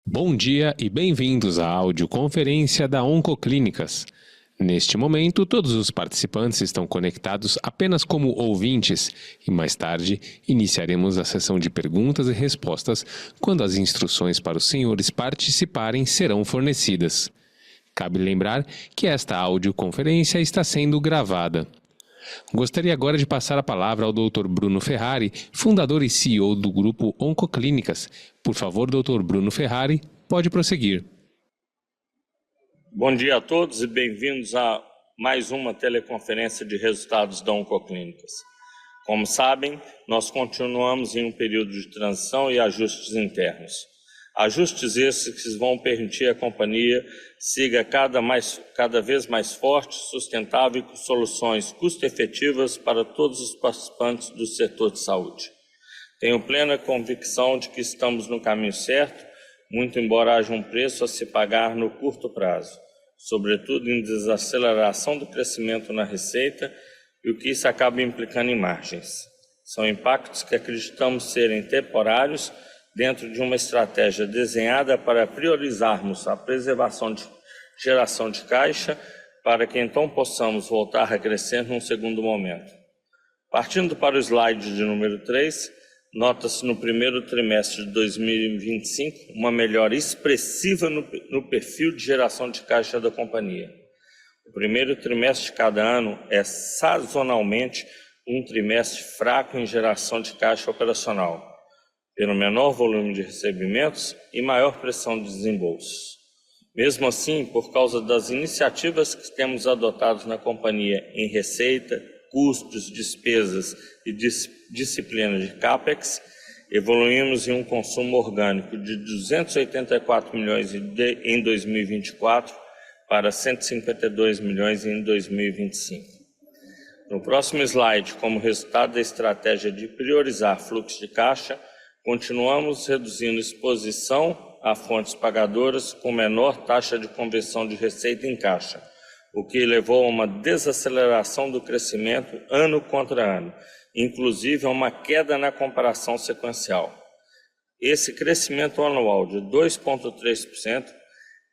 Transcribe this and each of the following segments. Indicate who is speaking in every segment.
Speaker 1: Bom dia e bem-vindos à audioconferência da Oncoclínicas. Neste momento, todos os participantes estão conectados apenas como ouvintes e mais tarde iniciaremos a sessão de perguntas e respostas quando as instruções para os senhores participarem serão fornecidas. Cabe lembrar que esta audioconferência está sendo gravada. Gostaria agora de passar a palavra ao Dr. Bruno Ferrari, fundador e CEO do Grupo Oncoclínicas. Por favor, Dr. Bruno Ferrari, pode prosseguir.
Speaker 2: Bom dia a todos e bem-vindos a mais uma teleconferência de resultados da Oncoclínicas. Como sabem, nós continuamos em um período de transição e ajustes internos. Ajustes esses que vão permitir a companhia siga cada vez mais forte, sustentável e com soluções custo-efetivas para todos os participantes do setor de saúde. Tenho plena convicção de que estamos no caminho certo, muito embora haja um preço a se pagar no curto prazo, sobretudo em desaceleração do crescimento na receita e o que isso acaba implicando em margens. São impactos que acreditamos serem temporários dentro de uma estratégia desenhada para priorizarmos a preservação de geração de caixa para que então possamos voltar a crescer num segundo momento. Partindo para o slide de número 3, nota-se no primeiro trimestre de 2025 uma melhora expressiva no perfil de geração de caixa da companhia. O primeiro trimestre de cada ano é sazonalmente um trimestre fraco em geração de caixa operacional, pelo menor volume de recebimentos e maior pressão de desembolsos. Mesmo assim, por causa das iniciativas que temos adotado na companhia em receita, custos, despesas e disciplina de CAPEX, evoluímos em um consumo orgânico de 284 milhões em 2024 para 152 milhões em 2025. No próximo slide, como resultado da estratégia de priorizar fluxo de caixa, continuamos reduzindo exposição a fontes pagadoras com menor taxa de conversão de receita em caixa, o que levou a uma desaceleração do crescimento ano contra ano, inclusive a uma queda na comparação sequencial. Esse crescimento anual de 2,3%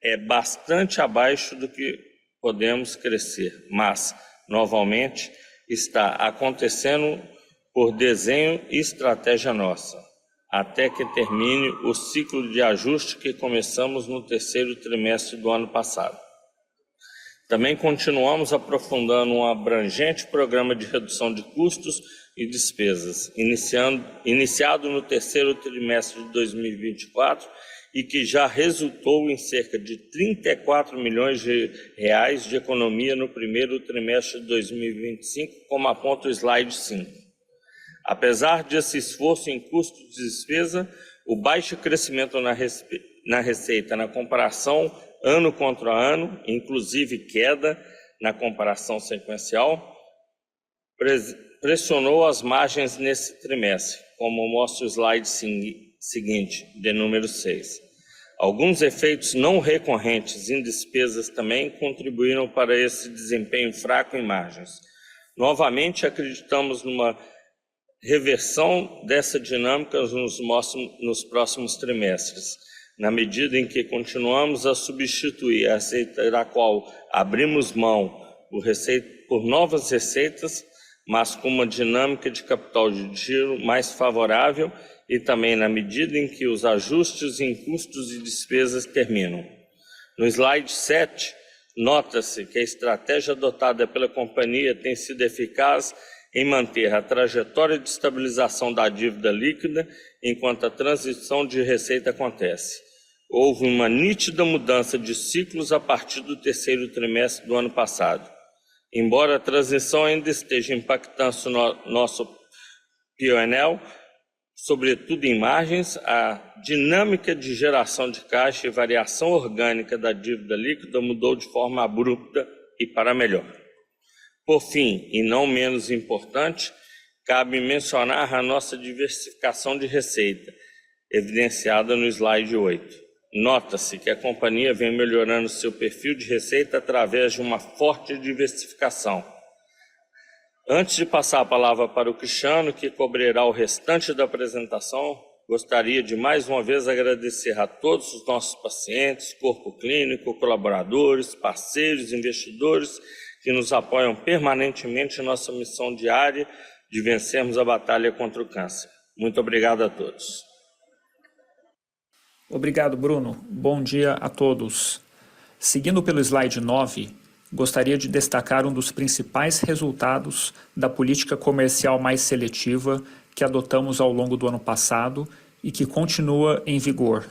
Speaker 2: é bastante abaixo do que podemos crescer, mas, novamente, está acontecendo por desenho e estratégia nossa, até que termine o ciclo de ajuste que começamos no terceiro trimestre do ano passado. Também continuamos aprofundando um abrangente programa de redução de custos e despesas, iniciado no terceiro trimestre de 2024 e que já resultou em cerca de 34 milhões de reais de economia no primeiro trimestre de 2025, como aponta o slide 5. Apesar desse esforço em custos de despesa, o baixo crescimento na receita na comparação ano contra ano, inclusive queda na comparação sequencial, pressionou as margens nesse trimestre, como mostra o slide seguinte, de número 6. Alguns efeitos não recorrentes em despesas também contribuíram para esse desempenho fraco em margens. Novamente, acreditamos numa reversão dessa dinâmica nos próximos trimestres, na medida em que continuamos a substituir a receita da qual abrimos mão por novas receitas, mas com uma dinâmica de capital de giro mais favorável e também na medida em que os ajustes em custos e despesas terminam. No slide 7, nota-se que a estratégia adotada pela companhia tem sido eficaz em manter a trajetória de estabilização da dívida líquida enquanto a transição de receita acontece. Houve uma nítida mudança de ciclos a partir do terceiro trimestre do ano passado. Embora a transição ainda esteja impactando nosso P&L, sobretudo em margens, a dinâmica de geração de caixa e variação orgânica da dívida líquida mudou de forma abrupta e para melhor. Por fim, e não menos importante, cabe mencionar a nossa diversificação de receita, evidenciada no slide 8. Nota-se que a companhia vem melhorando seu perfil de receita através de uma forte diversificação. Antes de passar a palavra para o Cristiano, que cobrirá o restante da apresentação, gostaria de mais uma vez agradecer a todos os nossos pacientes, corpo clínico, colaboradores, parceiros, investidores que nos apoiam permanentemente em nossa missão diária de vencermos a batalha contra o câncer. Muito obrigado a todos.
Speaker 3: Obrigado, Bruno. Bom dia a todos. Seguindo pelo slide 9, gostaria de destacar um dos principais resultados da política comercial mais seletiva que adotamos ao longo do ano passado e que continua em vigor.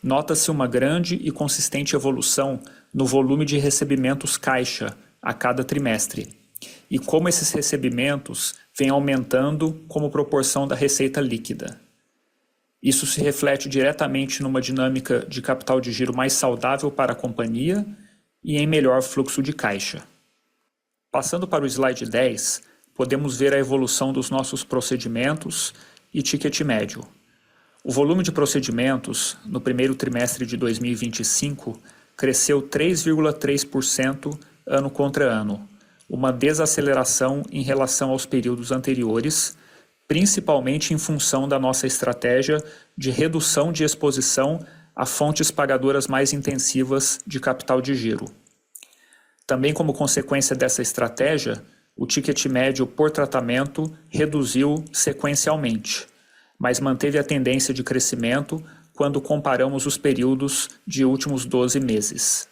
Speaker 3: Nota-se uma grande e consistente evolução no volume de recebimentos caixa a cada trimestre e como esses recebimentos vêm aumentando como proporção da receita líquida. Isso se reflete diretamente numa dinâmica de capital de giro mais saudável para a companhia e em melhor fluxo de caixa. Passando para o slide 10, podemos ver a evolução dos nossos procedimentos e ticket médio. O volume de procedimentos no primeiro trimestre de 2025 cresceu 3,3% ano contra ano, uma desaceleração em relação aos períodos anteriores, principalmente em função da nossa estratégia de redução de exposição a fontes pagadoras mais intensivas de capital de giro. Também como consequência dessa estratégia, o ticket médio por tratamento reduziu sequencialmente, mas manteve a tendência de crescimento quando comparamos os períodos de últimos 12 meses.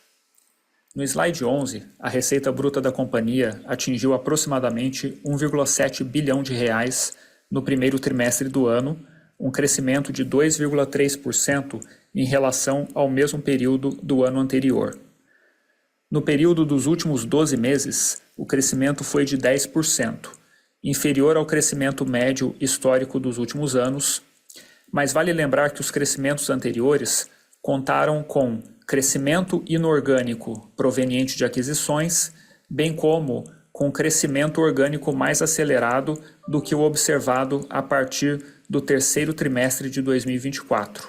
Speaker 3: No slide 11, a receita bruta da companhia atingiu aproximadamente 1,7 bilhão de reais no primeiro trimestre do ano, um crescimento de 2,3% em relação ao mesmo período do ano anterior. No período dos últimos 12 meses, o crescimento foi de 10%, inferior ao crescimento médio histórico dos últimos anos, mas vale lembrar que os crescimentos anteriores contaram com crescimento inorgânico proveniente de aquisições, bem como com crescimento orgânico mais acelerado do que o observado a partir do terceiro trimestre de 2024.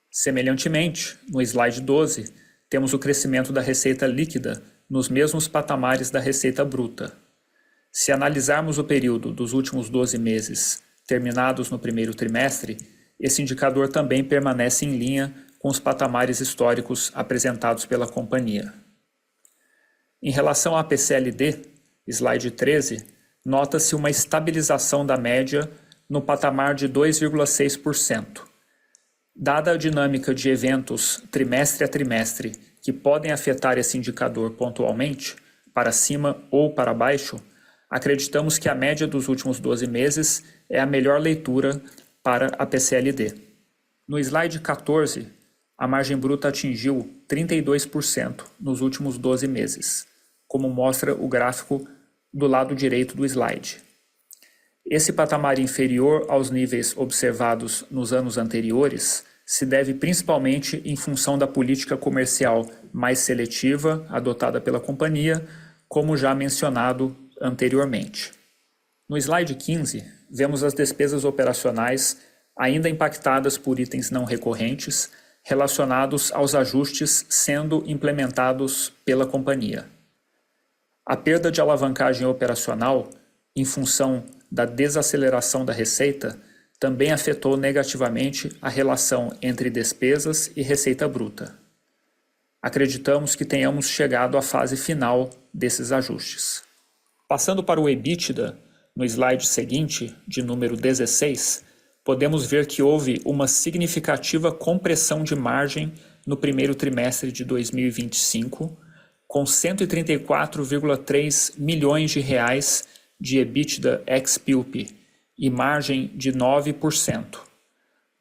Speaker 3: Semelhantemente, no slide 12, temos o crescimento da receita líquida nos mesmos patamares da receita bruta. Se analisarmos o período dos últimos 12 meses terminados no primeiro trimestre, esse indicador também permanece em linha com os patamares históricos apresentados pela companhia. Em relação à PCLD, slide 13, nota-se uma estabilização da média no patamar de 2,6%. Dada a dinâmica de eventos trimestre a trimestre que podem afetar esse indicador pontualmente, para cima ou para baixo, acreditamos que a média dos últimos 12 meses é a melhor leitura para a PCLD. No slide 14, a margem bruta atingiu 32% nos últimos 12 meses, como mostra o gráfico do lado direito do slide. Esse patamar inferior aos níveis observados nos anos anteriores se deve principalmente em função da política comercial mais seletiva adotada pela companhia, como já mencionado anteriormente. No slide 15, vemos as despesas operacionais ainda impactadas por itens não recorrentes relacionados aos ajustes sendo implementados pela companhia. A perda de alavancagem operacional, em função da desaceleração da receita, também afetou negativamente a relação entre despesas e receita bruta. Acreditamos que tenhamos chegado à fase final desses ajustes. Passando para o EBITDA, no slide seguinte, de número 16, podemos ver que houve uma significativa compressão de margem no primeiro trimestre de 2025, com 134,3 milhões de reais de EBITDA ex-PILP e margem de 9%.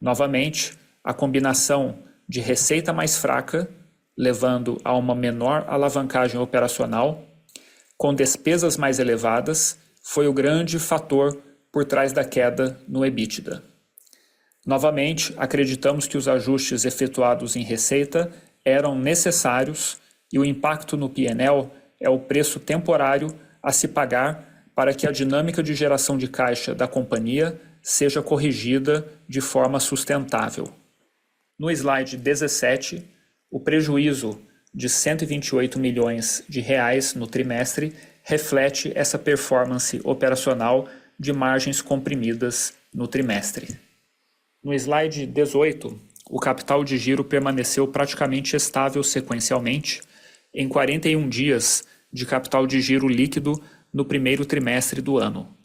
Speaker 3: Novamente, a combinação de receita mais fraca, levando a uma menor alavancagem operacional, com despesas mais elevadas, foi o grande fator por trás da queda no EBITDA. Novamente, acreditamos que os ajustes efetuados em receita eram necessários e o impacto no P&L é o preço temporário a se pagar para que a dinâmica de geração de caixa da companhia seja corrigida de forma sustentável. No slide 17, o prejuízo de 128 milhões de reais no trimestre reflete essa performance operacional de margens comprimidas no trimestre. No slide 18, o capital de giro permaneceu praticamente estável sequencialmente em 41 dias de capital de giro líquido no primeiro trimestre do ano.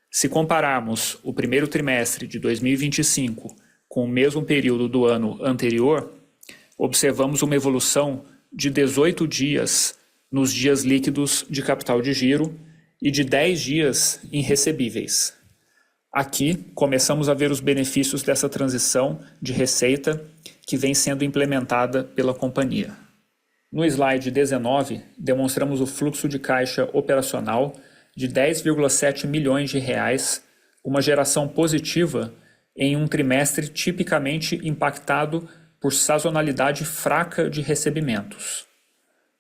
Speaker 3: Se compararmos o primeiro trimestre de 2025 com o mesmo período do ano anterior, observamos uma evolução de 18 dias nos dias líquidos de capital de giro e de 10 dias em recebíveis. Aqui, começamos a ver os benefícios dessa transição de receita que vem sendo implementada pela companhia. No slide 19, demonstramos o fluxo de caixa operacional de 10,7 milhões de reais, uma geração positiva em um trimestre tipicamente impactado por sazonalidade fraca de recebimentos.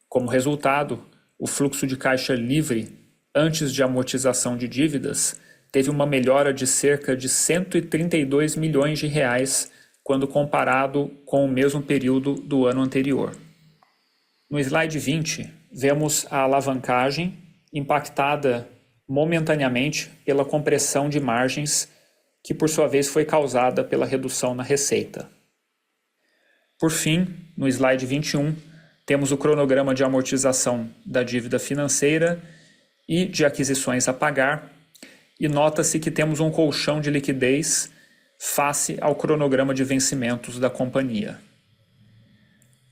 Speaker 3: Como resultado, o fluxo de caixa livre, antes de amortização de dívidas, teve uma melhora de cerca de 132 milhões de reais quando comparado com o mesmo período do ano anterior. No slide 20, vemos a alavancagem impactada momentaneamente pela compressão de margens, que por sua vez foi causada pela redução na receita. Por fim, no slide 21, temos o cronograma de amortização da dívida financeira e de aquisições a pagar, e nota-se que temos um colchão de liquidez face ao cronograma de vencimentos da companhia.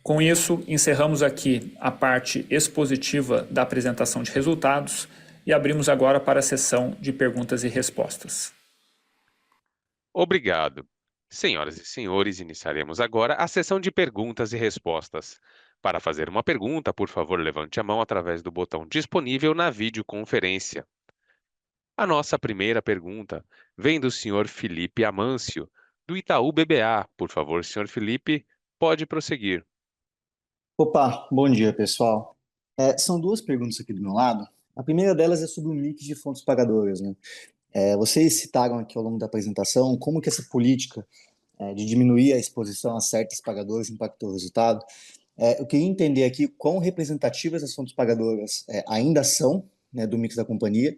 Speaker 3: Com isso, encerramos aqui a parte expositiva da apresentação de resultados e abrimos agora para a sessão de perguntas e respostas.
Speaker 1: Obrigado. Senhoras e senhores, iniciaremos agora a sessão de perguntas e respostas. Para fazer uma pergunta, por favor, levante a mão através do botão disponível na videoconferência. A nossa primeira pergunta vem do senhor Felipe Amâncio, do Itaú BBA. Por favor, senhor Felipe, pode prosseguir.
Speaker 4: Opa, bom dia, pessoal. São duas perguntas aqui do meu lado. A primeira delas é sobre o mix de fontes pagadoras, né? Vocês citaram aqui ao longo da apresentação como que essa política de diminuir a exposição a certas pagadoras impactou o resultado. Eu queria entender aqui quão representativas as fontes pagadoras ainda são, né, do mix da companhia,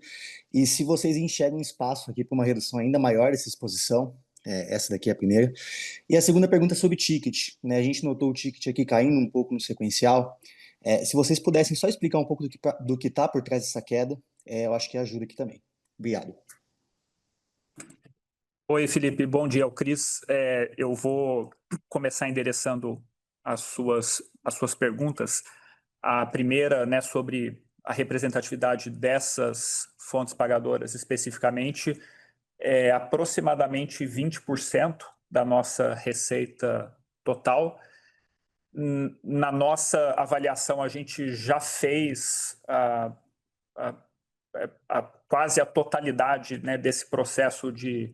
Speaker 4: e se vocês enxergam espaço aqui para uma redução ainda maior dessa exposição. Essa daqui é a primeira. E a segunda pergunta é sobre ticket, né? A gente notou o ticket aqui caindo um pouco no sequencial. Se vocês pudessem só explicar um pouco do que está por trás dessa queda, eu acho que ajuda aqui também. Obrigado.
Speaker 3: Oi, Felipe, bom dia, é o Cris. Eu vou começar endereçando as suas perguntas. A primeira, né, sobre a representatividade dessas fontes pagadoras especificamente, é aproximadamente 20% da nossa receita total. Na nossa avaliação, a gente já fez quase a totalidade, né, desse processo de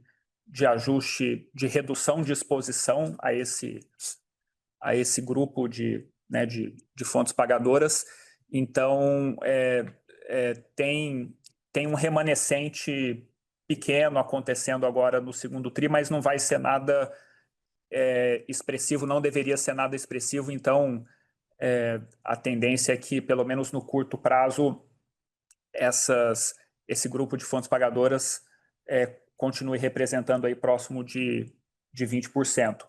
Speaker 3: ajuste, de redução de exposição a esse grupo de fontes pagadoras. Então, tem um remanescente pequeno acontecendo agora no segundo tri, mas não vai ser nada expressivo, não deveria ser nada expressivo. Então, a tendência é que, pelo menos no curto prazo, esse grupo de fontes pagadoras continue representando aí próximo de 20%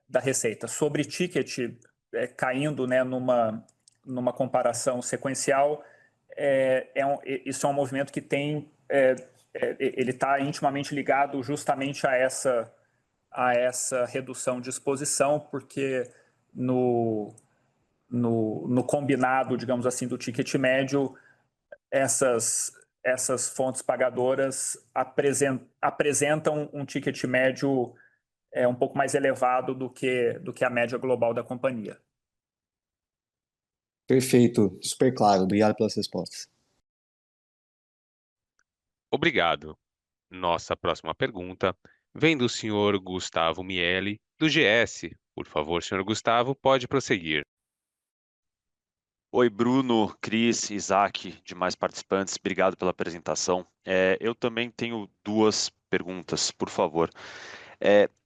Speaker 3: da receita. Sobre ticket, caindo, né, numa comparação sequencial, isso é um movimento que tem, ele está intimamente ligado justamente a essa redução de exposição, porque no combinado, digamos assim, do ticket médio, essas fontes pagadoras apresentam um ticket médio um pouco mais elevado do que a média global da companhia.
Speaker 4: Perfeito, super claro. Obrigado pelas respostas.
Speaker 1: Obrigado. Nossa próxima pergunta vem do senhor Gustavo Miele, do GS. Por favor, senhor Gustavo, pode prosseguir.
Speaker 5: Oi, Bruno, Cris, Isaac, demais participantes, obrigado pela apresentação. Eu também tenho duas perguntas, por favor.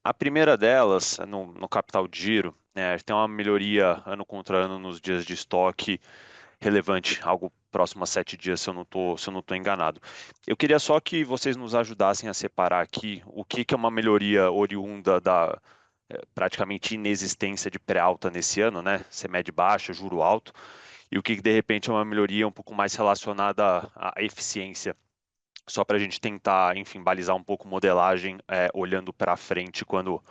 Speaker 5: A primeira delas, no capital de giro, tem uma melhoria ano contra ano nos dias de estoque relevante, algo próximos 7 dias, se eu não tô enganado. Eu queria só que vocês nos ajudassem a separar aqui o que é uma melhoria oriunda da praticamente inexistência de pré-alta nesse ano, né? CMED baixa, juro alto, e o que de repente é uma melhoria um pouco mais relacionada à eficiência, só para a gente tentar, enfim, balizar um pouco modelagem olhando para frente quando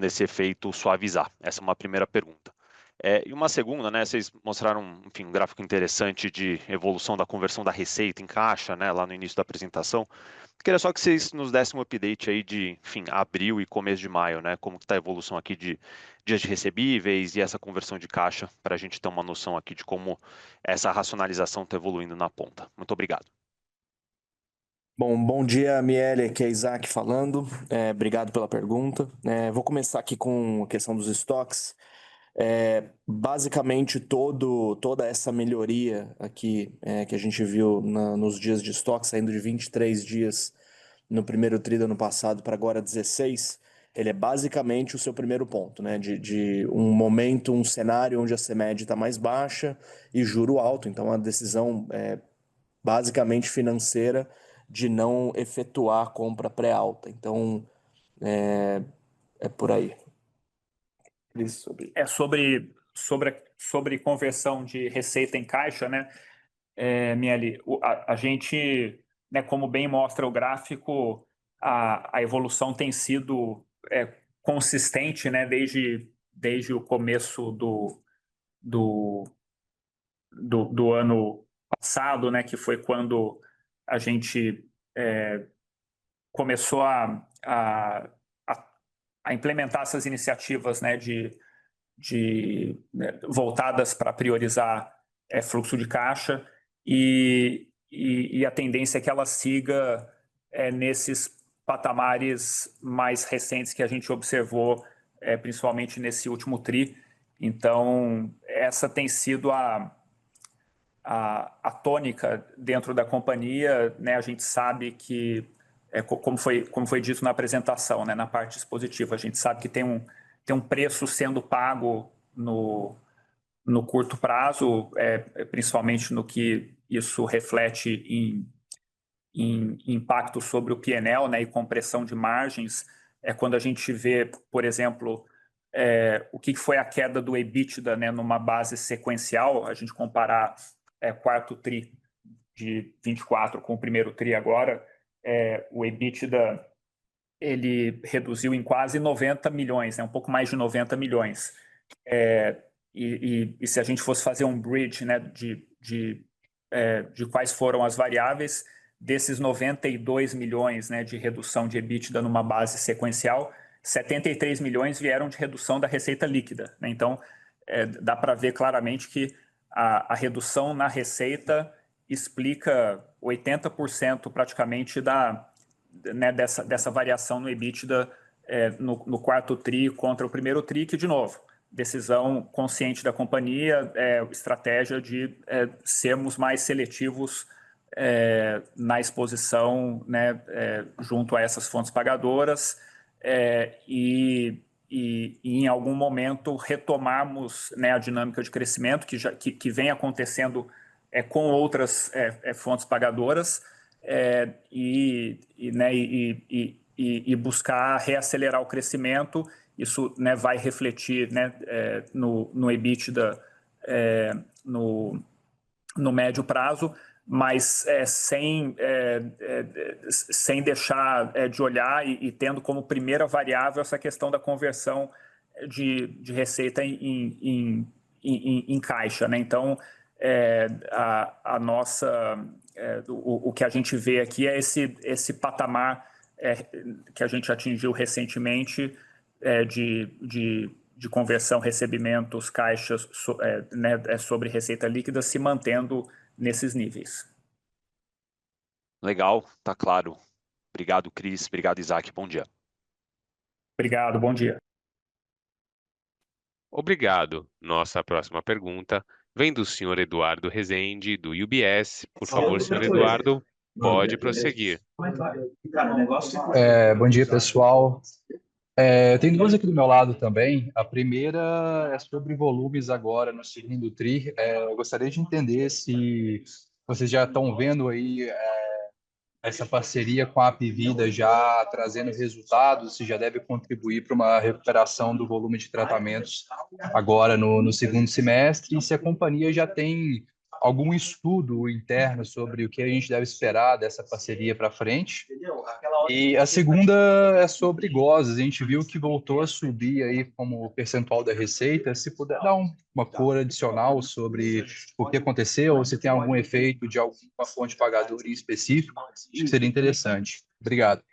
Speaker 5: esse efeito suavizar. Essa é uma primeira pergunta. E uma segunda, né? Vocês mostraram, enfim, um gráfico interessante de evolução da conversão da receita em caixa, né? Lá no início da apresentação. Queria só que vocês nos dessem um update aí de, enfim, abril e começo de maio, né? Como que está a evolução aqui de dias de recebíveis e essa conversão de caixa, para a gente ter uma noção aqui de como essa racionalização está evoluindo na ponta. Muito obrigado.
Speaker 6: Bom dia, Miele, aqui é Isaac falando. Obrigado pela pergunta. Vou começar aqui com a questão dos estoques. Basicamente, toda essa melhoria aqui que a gente viu nos dias de estoque, saindo de 23 dias no primeiro tri do ano passado para agora 16, ele é basicamente o seu primeiro ponto, né? De um momento, um cenário onde a CMED está mais baixa e juro alto. Então, a decisão basicamente financeira de não efetuar a compra pré-alta. Então, é por aí.
Speaker 3: Sobre conversão de receita em caixa, né, Miele, a gente, né, como bem mostra o gráfico, a evolução tem sido consistente, né, desde o começo do ano passado, né, que foi quando a gente começou a implementar essas iniciativas, né, voltadas para priorizar fluxo de caixa e a tendência é que ela siga nesses patamares mais recentes que a gente observou, principalmente nesse último tri. Então, essa tem sido a tônica dentro da companhia, né? A gente sabe que, como foi dito na apresentação, né, na parte expositiva, a gente sabe que tem um preço sendo pago no curto prazo, principalmente no que isso reflete em impacto sobre o P&L, né, e compressão de margens. Quando a gente vê, por exemplo, o que foi a queda do EBITDA, né, numa base sequencial, a gente comparar quarto tri de 24 com o primeiro tri agora, o EBITDA ele reduziu em quase 90 milhões, né, um pouco mais de 90 milhões. E se a gente fosse fazer um bridge, né, de quais foram as variáveis, desses 92 milhões, né, de redução de EBITDA numa base sequencial, 73 milhões vieram de redução da receita líquida, né? Então, dá para ver claramente que a redução na receita explica 80% praticamente né, dessa variação no EBITDA no quarto tri contra o primeiro tri, que, de novo, decisão consciente da companhia, estratégia de sermos mais seletivos na exposição, né, junto a essas fontes pagadoras, e em algum momento retomarmos, né, a dinâmica de crescimento que vem acontecendo com outras fontes pagadoras, e buscar reacelerar o crescimento. Isso, né, vai refletir, né, no EBITDA no médio prazo, mas sem deixar de olhar e tendo como primeira variável essa questão da conversão de receita em caixa, né? Então, a nossa, o que a gente vê aqui é esse patamar que a gente atingiu recentemente de conversão, recebimentos, caixas, né, sobre receita líquida se mantendo nesses níveis.
Speaker 5: Legal, tá claro. Obrigado, Cris. Obrigado, Isaac. Bom dia.
Speaker 3: Obrigado, bom dia.
Speaker 1: Obrigado. Nossa próxima pergunta vem do senhor Eduardo Rezende, do UBS. Por favor, senhor Eduardo, pode prosseguir.
Speaker 7: Bom dia, pessoal. Tem duas aqui do meu lado também. A primeira é sobre volumes agora no segundo tri. Eu gostaria de entender se vocês já estão vendo aí essa parceria com a Apvida já trazendo resultados, se já deve contribuir para uma recuperação do volume de tratamentos agora no segundo semestre, e se a companhia já tem algum estudo interno sobre o que a gente deve esperar dessa parceria para frente. E a segunda é sobre glosas. A gente viu que voltou a subir aí como percentual da receita. Se puder dar uma cor adicional sobre o que aconteceu, ou se tem algum efeito de alguma fonte pagadora em específico, acho que seria interessante. Obrigado.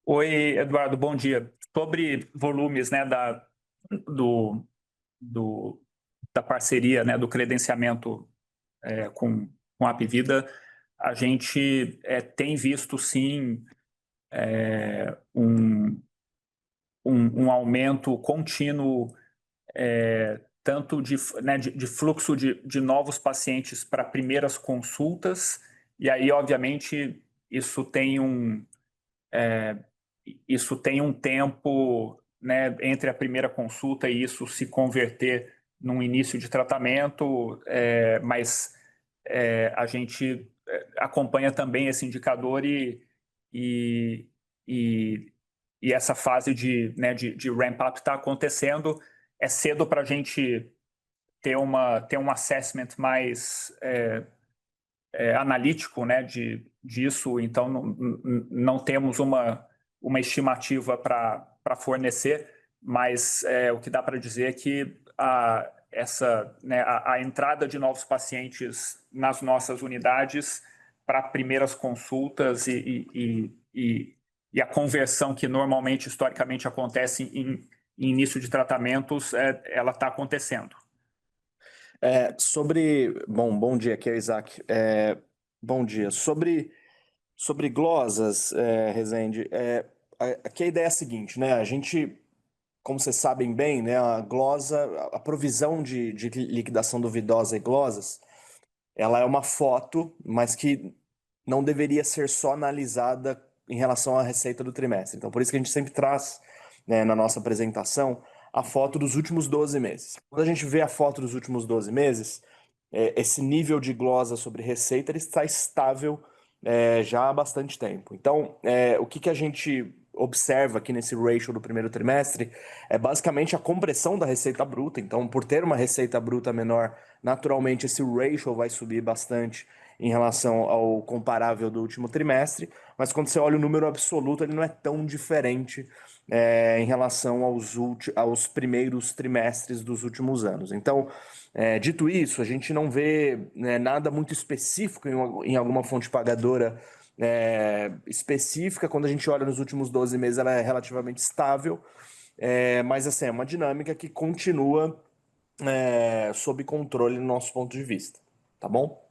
Speaker 3: Oi, Eduardo, bom dia. Sobre volumes, né, do, da parceria, né, do credenciamento com a Apvida, a gente tem visto, sim, um aumento contínuo, tanto de fluxo de novos pacientes para primeiras consultas, e aí, obviamente, isso tem um tempo, né, entre a primeira consulta e isso se converter num início de tratamento, mas a gente acompanha também esse indicador e essa fase de ramp-up está acontecendo. É cedo para a gente ter um assessment mais analítico, né, disso, então não temos uma estimativa para fornecer, mas o que dá para dizer é que a entrada de novos pacientes nas nossas unidades para primeiras consultas e a conversão que normalmente, historicamente, acontece em início de tratamentos, ela está acontecendo.
Speaker 6: Bom dia, aqui é o Isaac. Bom dia. Sobre glosas, Rezende, aqui a ideia é a seguinte, né? A gente, como vocês sabem bem, né, a glosa, a provisão de liquidação duvidosa e glosas, ela é uma foto, mas que não deveria ser só analisada em relação à receita do trimestre. Então, por isso que a gente sempre traz, né, na nossa apresentação, a foto dos últimos 12 meses. Quando a gente vê a foto dos últimos 12 meses, esse nível de glosa sobre receita ele está estável já há bastante tempo. Então, o que a gente observa aqui nesse ratio do primeiro trimestre é basicamente a compressão da receita bruta. Então, por ter uma receita bruta menor, naturalmente esse ratio vai subir bastante em relação ao comparável do último trimestre, mas quando você olha o número absoluto, ele não é tão diferente em relação aos primeiros trimestres dos últimos anos. Então, dito isso, a gente não vê nada muito específico em alguma fonte pagadora específica. Quando a gente olha nos últimos 12 meses, ela é relativamente estável, mas assim, é uma dinâmica que continua sob controle no nosso ponto de vista, tá bom?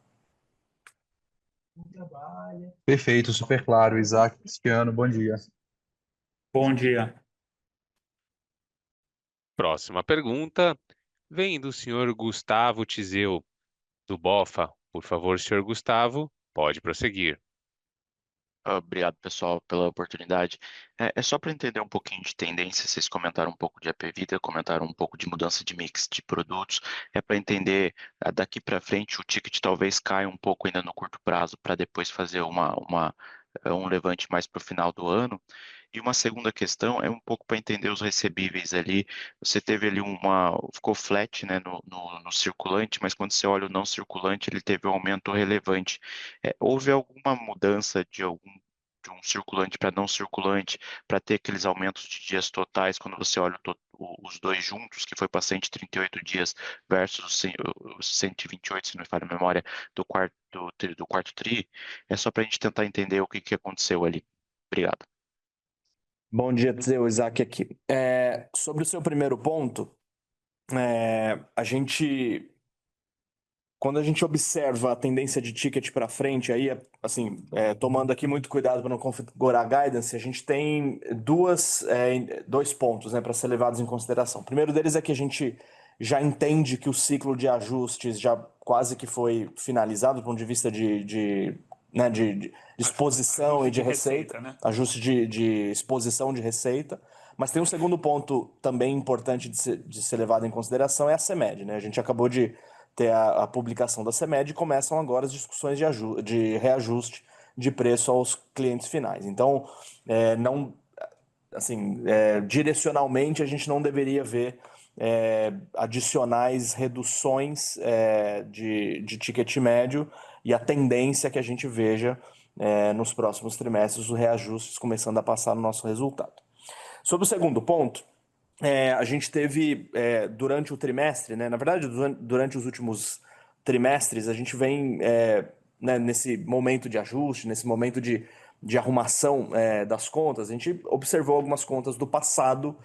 Speaker 7: Perfeito, super claro. Isaac Cristiano, bom dia.
Speaker 3: Bom dia.
Speaker 1: Próxima pergunta vem do senhor Gustavo Tizeu, do BofA. Por favor, senhor Gustavo, pode prosseguir.
Speaker 8: Obrigado, pessoal, pela oportunidade. É só para entender um pouquinho de tendência, vocês comentaram um pouco de Apvida, comentaram um pouco de mudança de mix de produtos. É para entender daqui para frente o ticket talvez caia um pouco ainda no curto prazo para depois fazer um levante mais para o final do ano. E uma segunda questão é um pouco para entender os recebíveis ali. Você teve ali ficou flat, né, no circulante, mas quando você olha o não circulante, ele teve um aumento relevante. Houve alguma mudança de um circulante para não circulante, para ter aqueles aumentos de dias totais, quando você olha os dois juntos, que foi para 138 dias versus os 128, se não me falha a memória, do quarto tri? É só para a gente tentar entender o que aconteceu ali. Obrigado.
Speaker 6: Bom dia, Tizeu, Isaac aqui. Sobre o seu primeiro ponto, quando a gente observa a tendência de ticket para frente, aí, assim, tomando aqui muito cuidado para não configurar a guidance, a gente tem dois pontos, né, para ser levados em consideração. O primeiro deles é que a gente já entende que o ciclo de ajustes já quase que foi finalizado do ponto de vista de exposição e de receita,
Speaker 3: né?
Speaker 6: ajuste de exposição de receita. Mas tem um segundo ponto também importante de ser levado em consideração, é a CMED, né? A gente acabou de ter a publicação da CEMED e começam agora as discussões de reajuste de preço aos clientes finais. Então, não, assim, direcionalmente a gente não deveria ver adicionais reduções de ticket médio, e a tendência é que a gente veja nos próximos trimestres os reajustes começando a passar no nosso resultado. Sobre o segundo ponto, a gente teve durante o trimestre, né, na verdade, durante os últimos trimestres, a gente vem né, nesse momento de ajuste, nesse momento de arrumação das contas. A gente observou algumas contas do passado,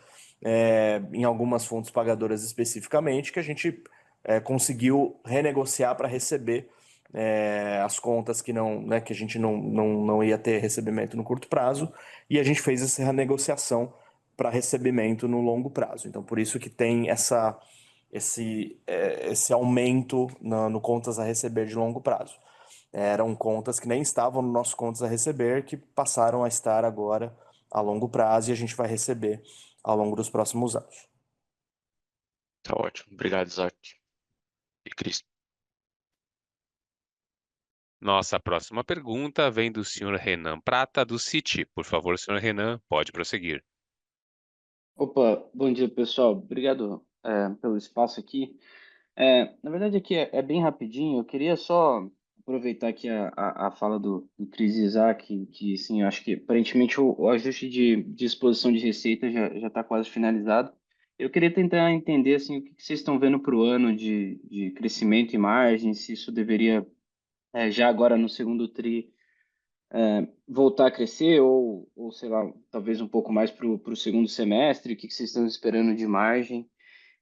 Speaker 6: em algumas fontes pagadoras especificamente, que a gente conseguiu renegociar para receber as contas que não, né, que a gente não ia ter recebimento no curto prazo, e a gente fez essa renegociação para recebimento no longo prazo. Então, por isso que tem esse aumento no contas a receber de longo prazo. Eram contas que nem estavam no nosso contas a receber, que passaram a estar agora a longo prazo, e a gente vai receber ao longo dos próximos anos.
Speaker 8: Tá ótimo. Obrigado, Isaac. E Cris.
Speaker 1: Nossa próxima pergunta vem do senhor Renan Prata, do Citi. Por favor, senhor Renan, pode prosseguir.
Speaker 9: Opa, bom dia pessoal, obrigado pelo espaço aqui. Na verdade aqui é bem rapidinho, eu queria só aproveitar aqui a fala do Cris e Isaac, que sim, eu acho que aparentemente o ajuste de exposição de receita já está quase finalizado. Eu queria tentar entender assim, o que vocês estão vendo para o ano de crescimento e margem, se isso deveria já agora no segundo tri voltar a crescer ou sei lá, talvez um pouco mais para o segundo semestre, o que vocês estão esperando de margem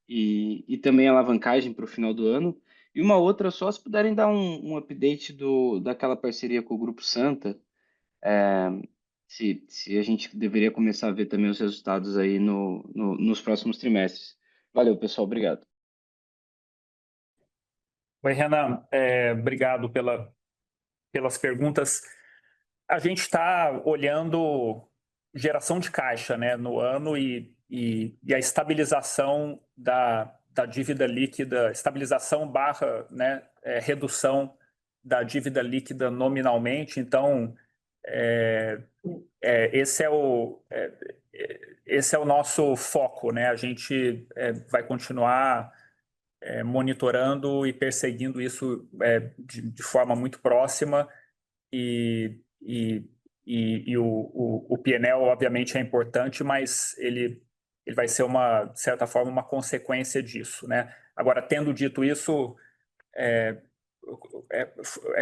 Speaker 9: e também alavancagem para o final do ano. E uma outra só, se puderem dar um update daquela parceria com o Grupo Santa, se a gente deveria começar a ver também os resultados aí nos próximos trimestres. Valeu, pessoal, obrigado.
Speaker 3: Oi, Renan, obrigado pelas perguntas. A gente está olhando geração de caixa, né, no ano e a estabilização da dívida líquida, estabilização barra, né, redução da dívida líquida nominalmente. Então, esse é o nosso foco, né? A gente vai continuar monitorando e perseguindo isso de forma muito próxima, e o P&L obviamente é importante, mas ele vai ser de certa forma, uma consequência disso, né? Agora, tendo dito isso,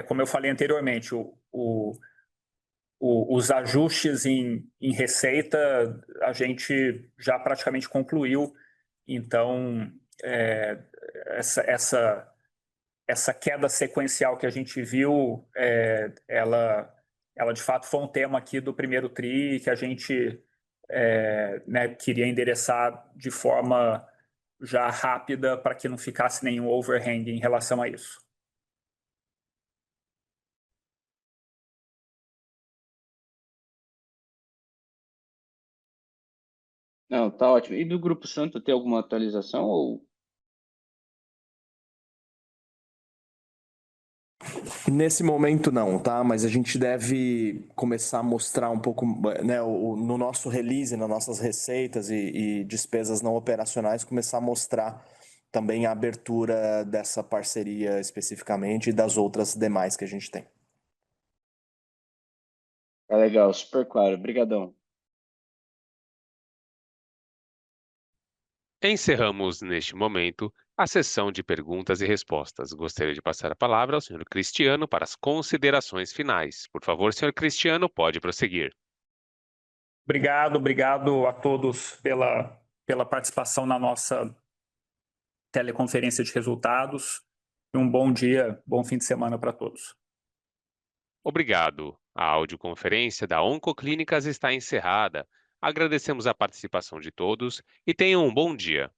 Speaker 3: como eu falei anteriormente, os ajustes em receita a gente já praticamente concluiu. Então, essa queda sequencial que a gente viu, ela de fato foi um tema aqui do primeiro TRI que a gente né, queria endereçar de forma já rápida para que não ficasse nenhum overhang em relação a isso.
Speaker 9: Não, tá ótimo. E do Grupo Santa tem alguma atualização ou...
Speaker 6: Nesse momento não, tá? Mas a gente deve começar a mostrar um pouco, né, no nosso release, nas nossas receitas e despesas não operacionais, começar a mostrar também a abertura dessa parceria especificamente e das outras demais que a gente tem.
Speaker 9: Tá legal, super claro. Obrigadão.
Speaker 1: Encerramos neste momento a sessão de perguntas e respostas. Gostaria de passar a palavra ao senhor Cristiano para as considerações finais. Por favor, senhor Cristiano, pode prosseguir.
Speaker 3: Obrigado a todos pela participação na nossa teleconferência de resultados. E um bom dia, bom fim de semana para todos.
Speaker 1: Obrigado. A audioconferência da Oncoclínicas está encerrada. Agradecemos a participação de todos e tenham um bom dia.